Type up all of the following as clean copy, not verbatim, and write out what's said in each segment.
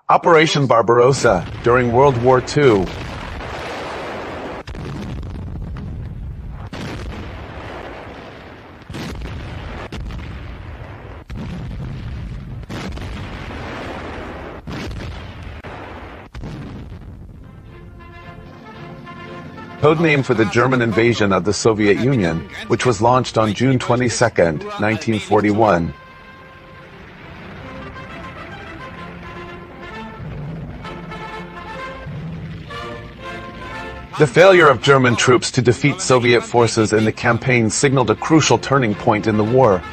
Operation Barbarossa during World War II. Codename for the German invasion of the Soviet Union, which was launched on June 22, 1941. The failure of German troops to defeat Soviet forces in the campaign signaled a crucial turning point in the war.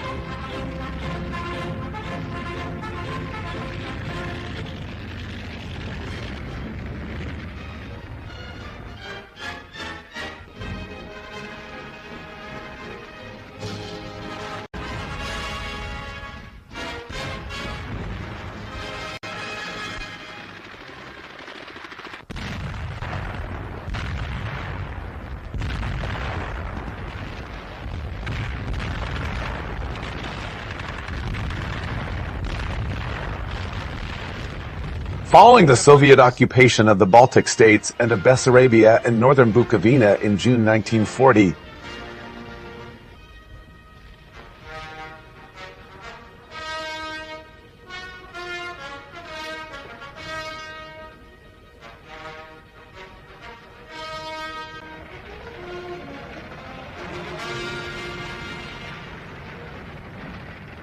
Following the Soviet occupation of the Baltic states and of Bessarabia and northern Bukovina in June 1940,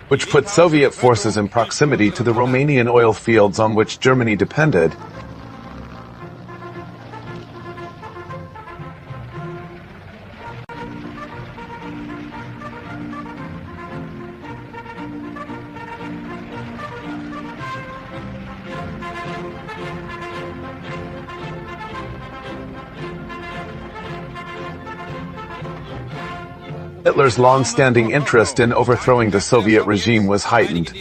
which put Soviet forces in proximity to the Romanian oil fields on which Germany depended. Hitler's long-standing interest in overthrowing the Soviet regime was heightened.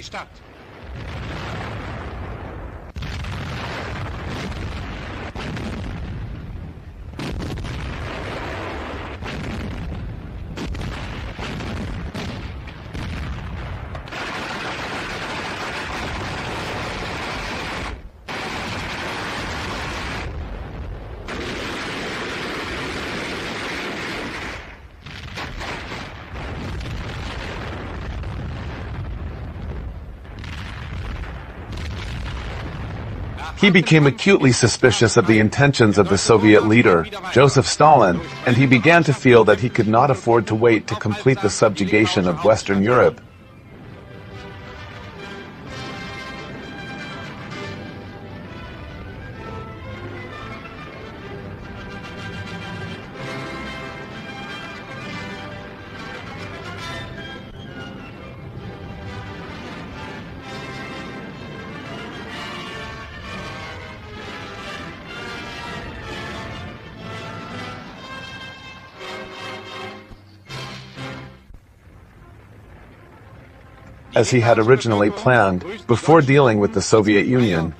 He became acutely suspicious of the intentions of the Soviet leader, Joseph Stalin, and he began to feel that he could not afford to wait to complete the subjugation of Western Europe. As he had originally planned, before dealing with the Soviet Union.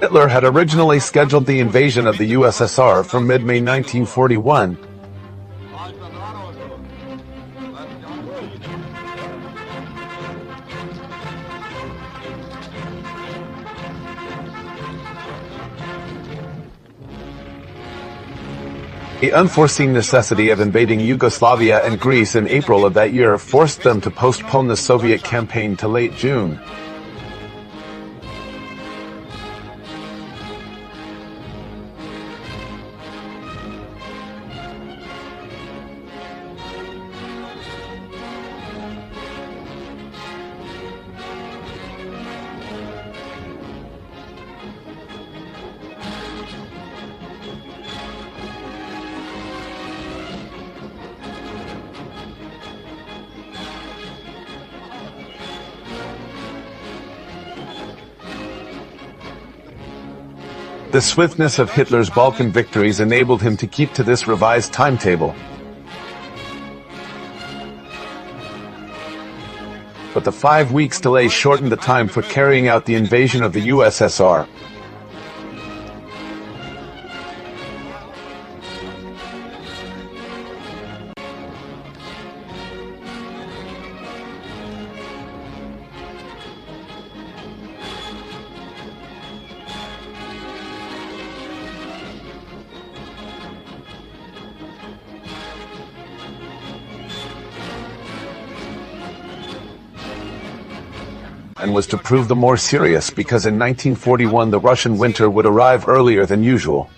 Hitler had originally scheduled the invasion of the USSR for mid-May 1941. The unforeseen necessity of invading Yugoslavia and Greece in April of that year forced them to postpone the Soviet campaign to late June. The swiftness of Hitler's Balkan victories enabled him to keep to this revised timetable. But the 5 weeks delay shortened the time for carrying out the invasion of the USSR. And was to prove the more serious because in 1941 the Russian winter would arrive earlier than usual.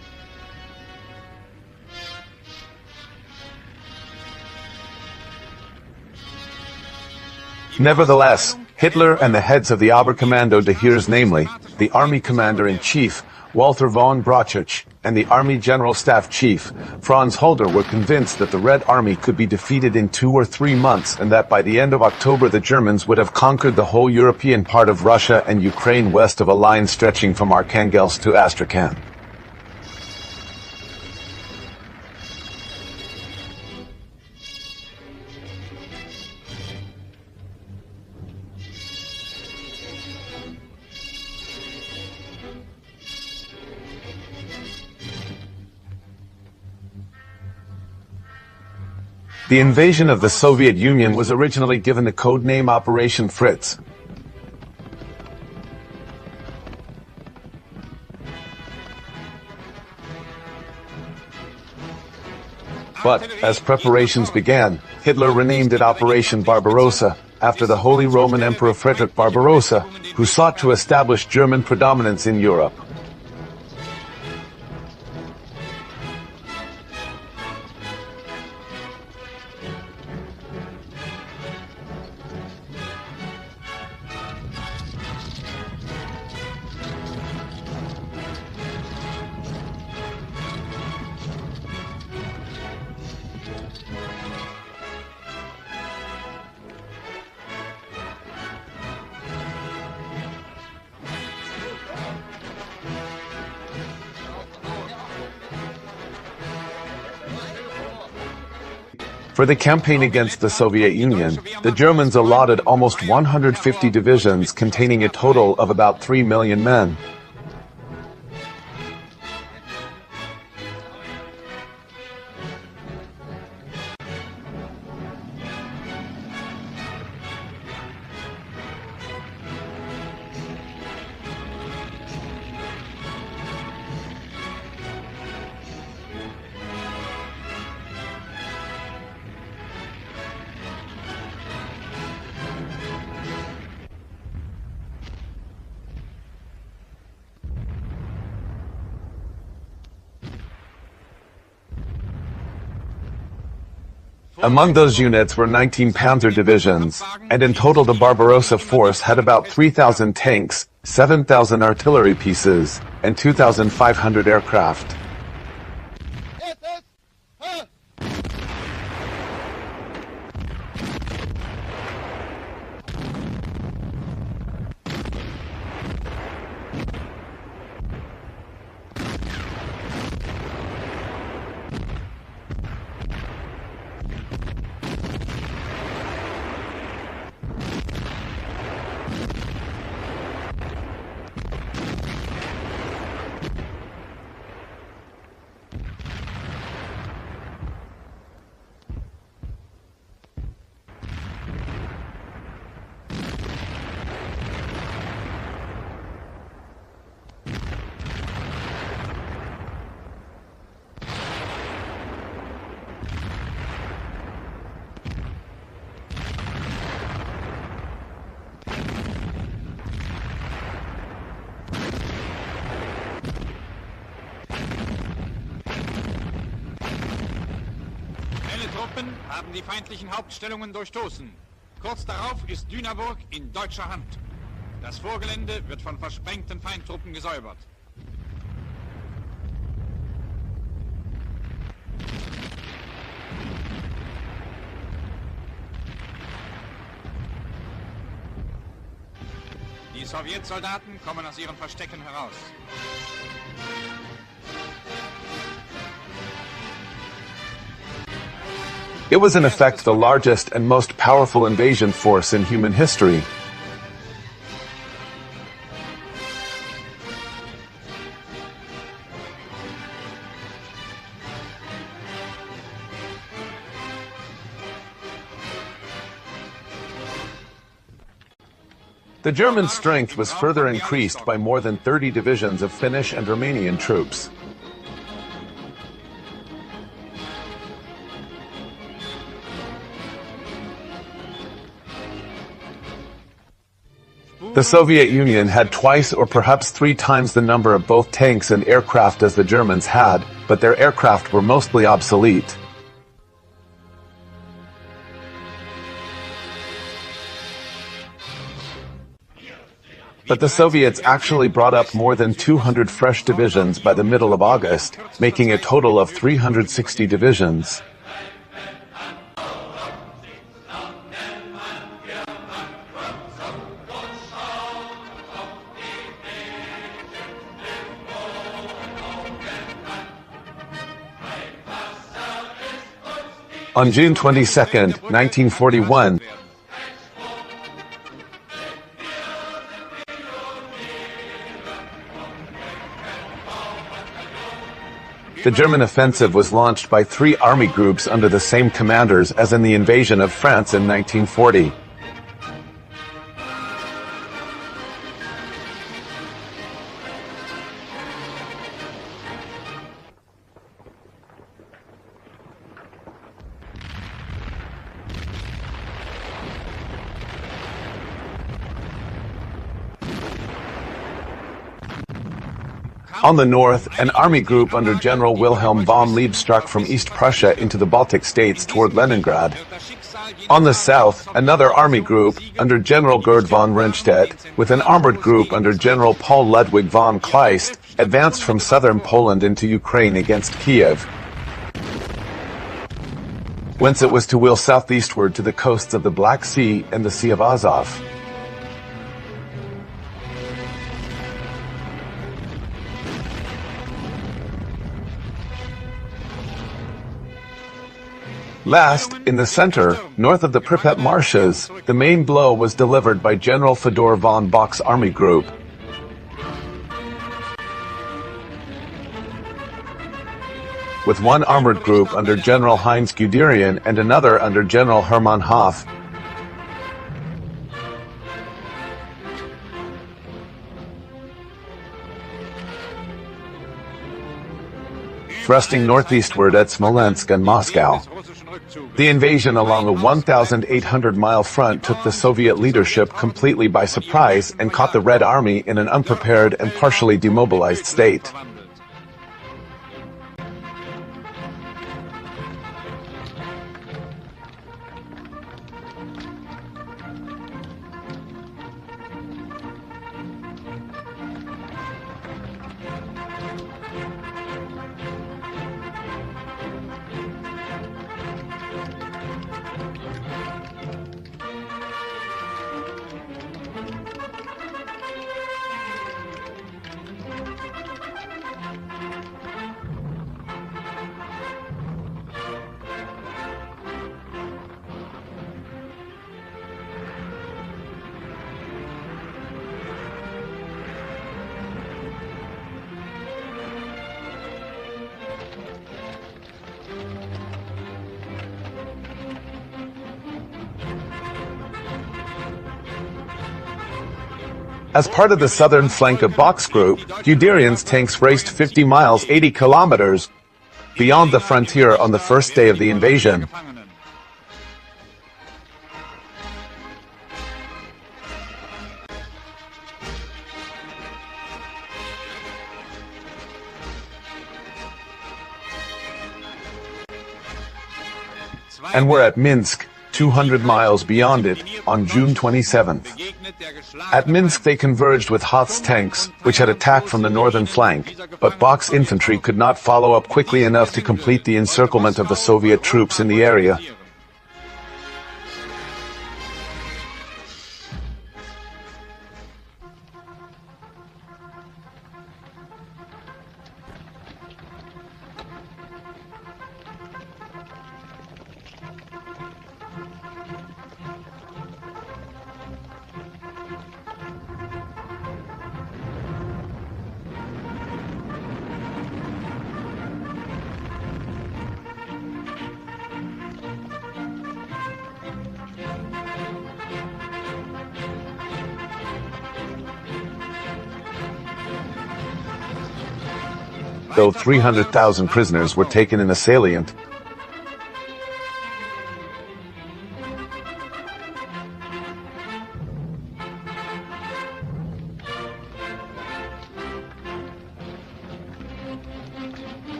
Nevertheless, Hitler and the heads of the Oberkommando des Heeres, namely, the Army Commander-in-Chief, Walter von Brauchitsch, and the Army General Staff Chief, Franz Halder, were convinced that the Red Army could be defeated in 2 or 3 months and that by the end of October the Germans would have conquered the whole European part of Russia and Ukraine west of a line stretching from Arkhangelsk to Astrakhan. The invasion of the Soviet Union was originally given the code name Operation Fritz. But, as preparations began, Hitler renamed it Operation Barbarossa, after the Holy Roman Emperor Frederick Barbarossa, who sought to establish German predominance in Europe. For the campaign against the Soviet Union, the Germans allotted almost 150 divisions containing a total of about 3 million men. Among those units were 19 Panzer divisions, and in total the Barbarossa force had about 3,000 tanks, 7,000 artillery pieces, and 2,500 aircraft. Truppen haben die feindlichen Hauptstellungen durchstoßen. Kurz darauf ist Dünaburg in deutscher Hand. Das Vorgelände wird von versprengten Feindtruppen gesäubert. Die Sowjetsoldaten kommen aus ihren Verstecken heraus. It was in effect the largest and most powerful invasion force in human history. The German strength was further increased by more than 30 divisions of Finnish and Romanian troops. The Soviet Union had twice or perhaps 3 times the number of both tanks and aircraft as the Germans had, but their aircraft were mostly obsolete. But the Soviets actually brought up more than 200 fresh divisions by the middle of August, making a total of 360 divisions. On June 22, 1941, the German offensive was launched by 3 army groups under the same commanders as in the invasion of France in 1940. On the north, an army group under General Wilhelm von Lieb struck from East Prussia into the Baltic states toward Leningrad. On the south, another army group under General Gerd von Rundstedt, with an armored group under General Paul Ludwig von Kleist, advanced from southern Poland into Ukraine against Kiev, whence it was to wheel southeastward to the coasts of the Black Sea and the Sea of Azov. Last, in the center, north of the Pripyat marshes, the main blow was delivered by General Fedor von Bock's army group. With one armored group under General Heinz Guderian and another under General Hermann Hoff, thrusting northeastward at Smolensk and Moscow. The invasion along a 1,800-mile front took the Soviet leadership completely by surprise and caught the Red Army in an unprepared and partially demobilized state. As part of the southern flank of Bock's group, Guderian's tanks raced 50 miles 80 kilometers beyond the frontier on the first day of the invasion. And were at Minsk, 200 miles beyond it, on June 27th. At Minsk they converged with Hoth's tanks, which had attacked from the northern flank, but Bock's infantry could not follow up quickly enough to complete the encirclement of the Soviet troops in the area. though 300,000 prisoners were taken in the salient.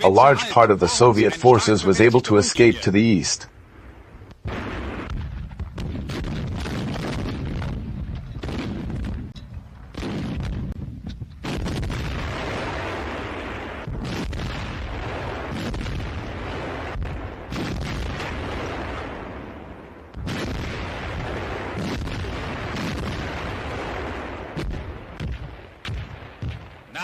A large part of the Soviet forces was able to escape to the east.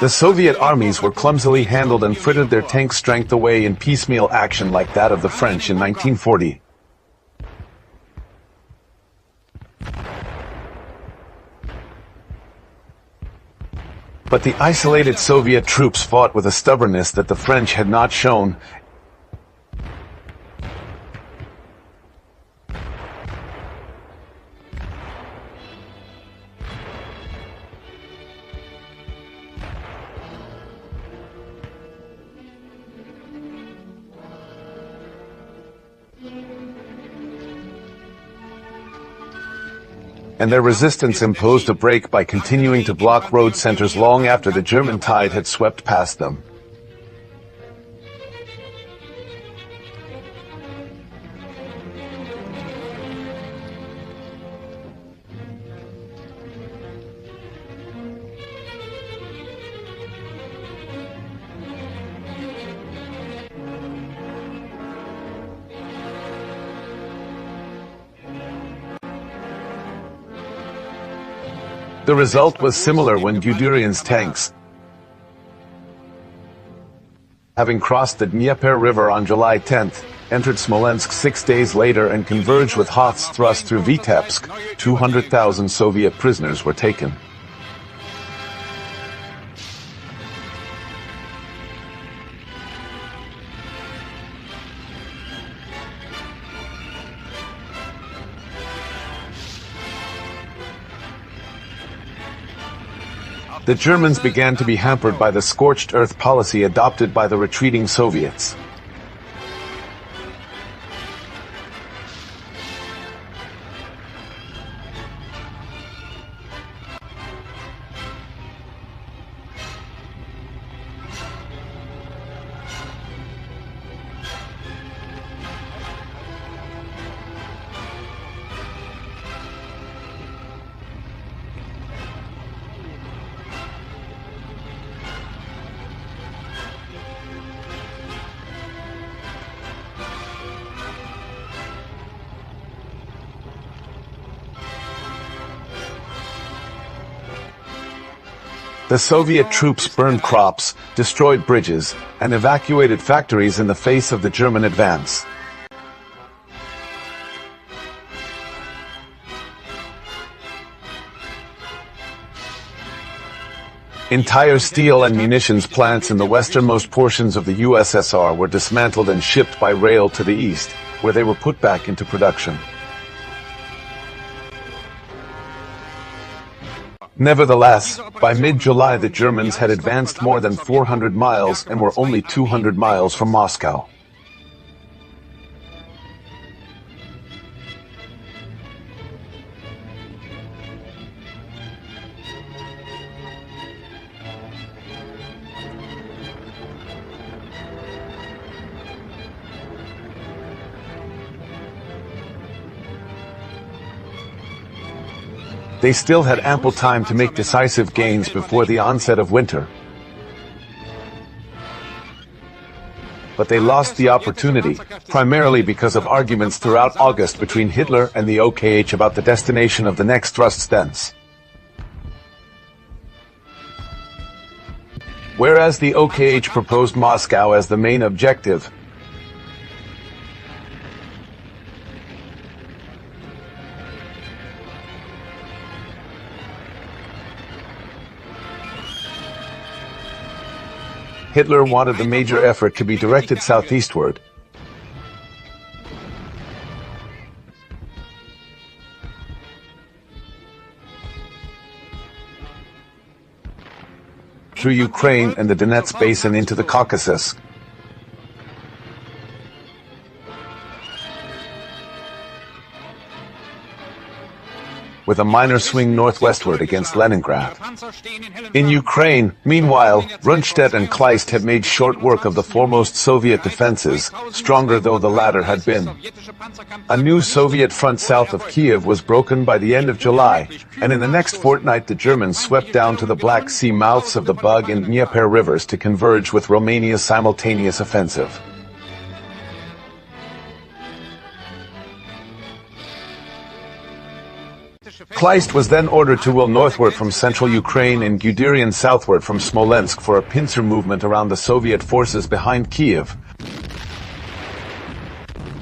The Soviet armies were clumsily handled and frittered their tank strength away in piecemeal action like that of the French in 1940. But the isolated Soviet troops fought with a stubbornness that the French had not shown. And their resistance imposed a break by continuing to block road centers long after the German tide had swept past them. The result was similar when Guderian's tanks, having crossed the Dnieper River on July 10th, entered Smolensk 6 days later and converged with Hoth's thrust through Vitebsk. 200,000 Soviet prisoners were taken. The Germans began to be hampered by the scorched earth policy adopted by the retreating Soviets. The Soviet troops burned crops, destroyed bridges, and evacuated factories in the face of the German advance. Entire steel and munitions plants in the westernmost portions of the USSR were dismantled and shipped by rail to the east, where they were put back into production. Nevertheless, by mid-July the Germans had advanced more than 400 miles and were only 200 miles from Moscow. They still had ample time to make decisive gains before the onset of winter. But they lost the opportunity, primarily because of arguments throughout August between Hitler and the OKH about the destination of the next thrusts thence. Whereas the OKH proposed Moscow as the main objective, Hitler wanted the major effort to be directed southeastward. through Ukraine and the Donetsk basin into the Caucasus. With a minor swing northwestward against Leningrad. In Ukraine, meanwhile, Rundstedt and Kleist had made short work of the foremost Soviet defenses, stronger though the latter had been. A new Soviet front south of Kiev was broken by the end of July, and in the next fortnight the Germans swept down to the Black Sea mouths of the Bug and Dnieper rivers to converge with Romania's simultaneous offensive. Kleist was then ordered to wheel northward from central Ukraine and Guderian southward from Smolensk for a pincer movement around the Soviet forces behind Kiev.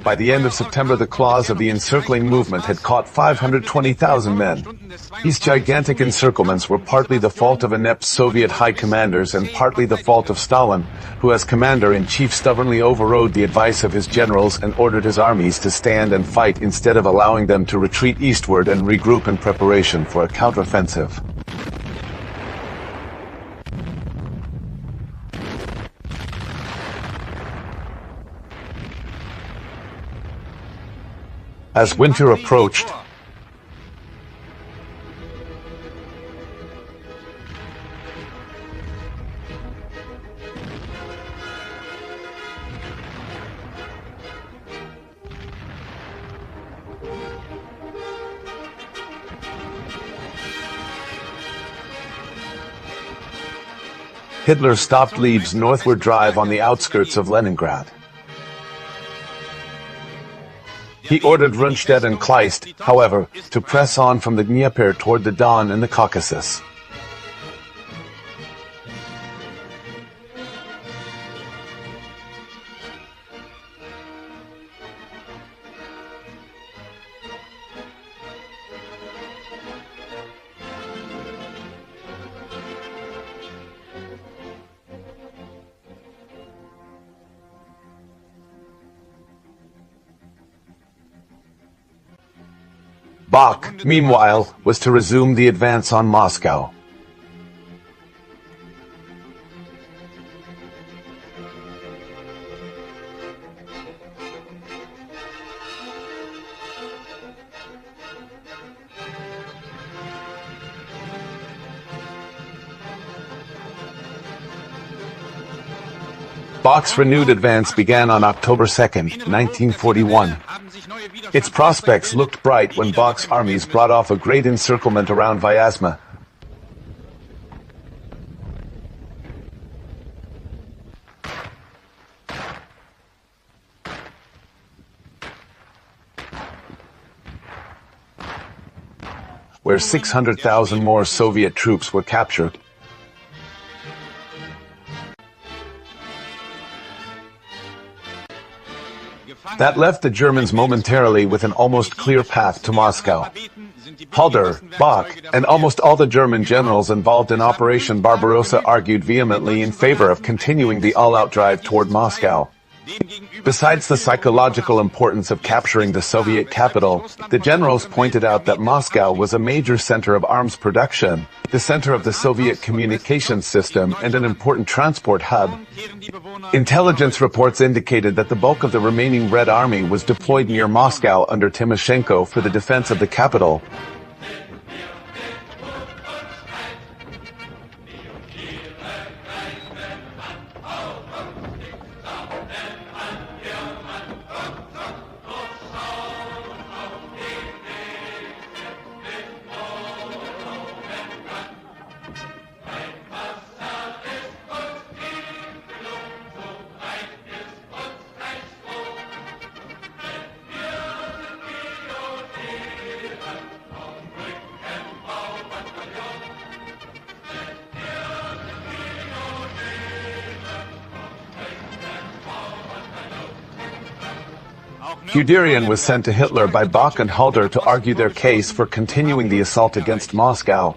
By the end of September, the claws of the encircling movement had caught 520,000 men. These gigantic encirclements were partly the fault of inept Soviet high commanders and partly the fault of Stalin, who as commander-in-chief stubbornly overrode the advice of his generals and ordered his armies to stand and fight instead of allowing them to retreat eastward and regroup in preparation for a counteroffensive. As winter approached, Hitler stopped Lieb's northward drive on the outskirts of Leningrad. He ordered Rundstedt and Kleist, however, to press on from the Dnieper toward the Don and the Caucasus. Bach, meanwhile, was to resume the advance on Moscow. Bach's renewed advance began on October 2nd, 1941. Its prospects looked bright when Bach's armies brought off a great encirclement around Vyazma. Where 600,000 more Soviet troops were captured. That left the Germans momentarily with an almost clear path to Moscow. Halder, Bach, and almost all the German generals involved in Operation Barbarossa argued vehemently in favor of continuing the all-out drive toward Moscow. Besides the psychological importance of capturing the Soviet capital, the generals pointed out that Moscow was a major center of arms production, the center of the Soviet communications system, and an important transport hub. Intelligence reports indicated that the bulk of the remaining Red Army was deployed near Moscow under Timoshenko for the defense of the capital. Guderian was sent to Hitler by Bach and Halder to argue their case for continuing the assault against Moscow.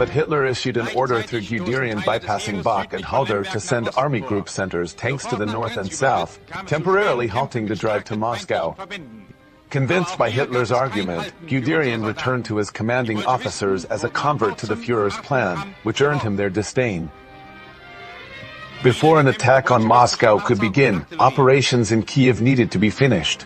But Hitler issued an order through Guderian bypassing Bach and Halder to send army group centers tanks to the north and south, temporarily halting the drive to Moscow. Convinced by Hitler's argument, Guderian returned to his commanding officers as a convert to the Führer's plan, which earned him their disdain. Before an attack on Moscow could begin, operations in Kiev needed to be finished.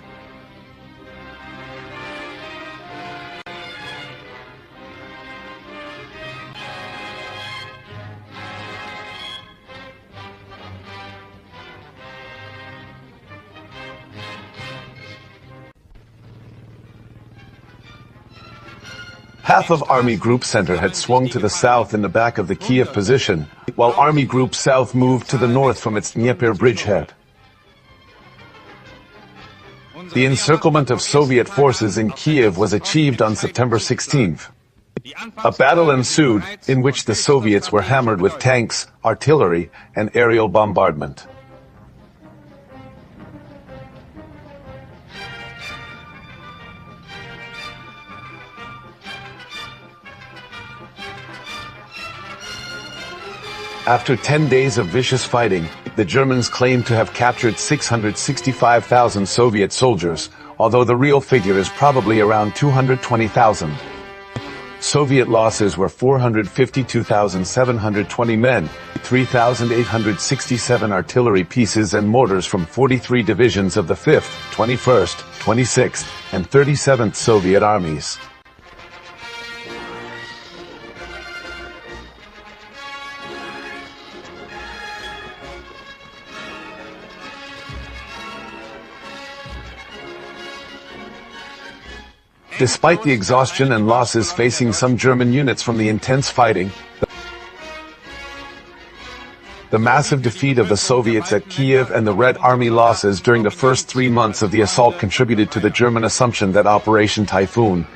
Half of Army Group Center had swung to the south in the back of the Kiev position, while Army Group South moved to the north from its Dnieper bridgehead. The encirclement of Soviet forces in Kiev was achieved on September 16th. A battle ensued, in which the Soviets were hammered with tanks, artillery, and aerial bombardment. After 10 days of vicious fighting, the Germans claimed to have captured 665,000 Soviet soldiers, although the real figure is probably around 220,000. Soviet losses were 452,720 men, 3,867 artillery pieces and mortars from 43 divisions of the 5th, 21st, 26th, and 37th Soviet armies. Despite the exhaustion and losses facing some German units from the intense fighting, the massive defeat of the Soviets at Kiev and the Red Army losses during the first 3 months of the assault contributed to the German assumption that Operation Typhoon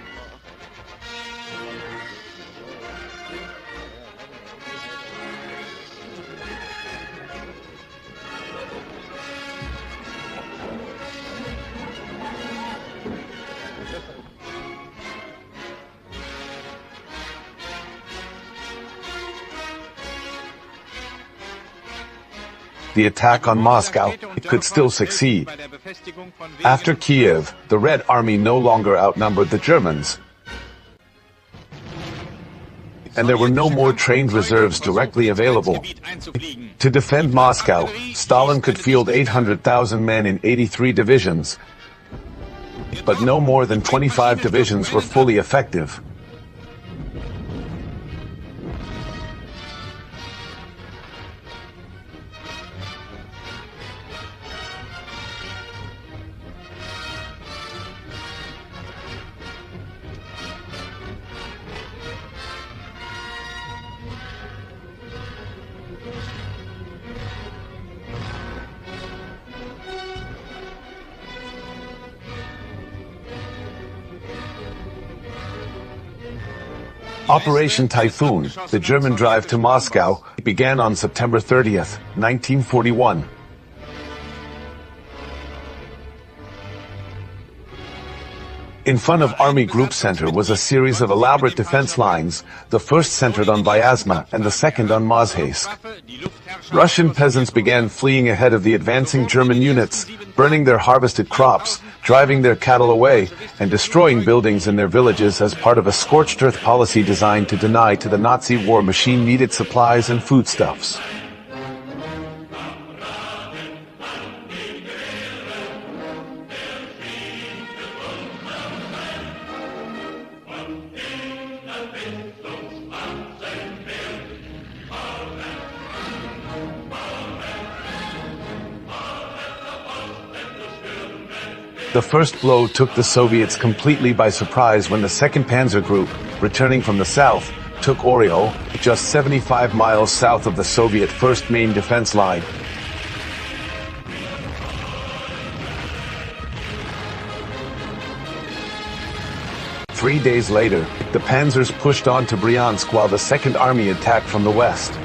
the attack on Moscow could still succeed. After Kiev, the Red Army no longer outnumbered the Germans, and there were no more trained reserves directly available. To defend Moscow, Stalin could field 800,000 men in 83 divisions, but no more than 25 divisions were fully effective. Operation Typhoon, the German drive to Moscow, began on September 30th, 1941. In front of Army Group Center was a series of elaborate defense lines, the first centered on Vyazma and the second on Mozhaysk. Russian peasants began fleeing ahead of the advancing German units, burning their harvested crops, driving their cattle away, and destroying buildings in their villages as part of a scorched earth policy designed to deny to the Nazi war machine needed supplies and foodstuffs. The first blow took the Soviets completely by surprise when the 2nd Panzer Group, returning from the south, took Oryol, just 75 miles south of the Soviet first main defense line. Three days later, the Panzers pushed on to Bryansk while the Second Army attacked from the west.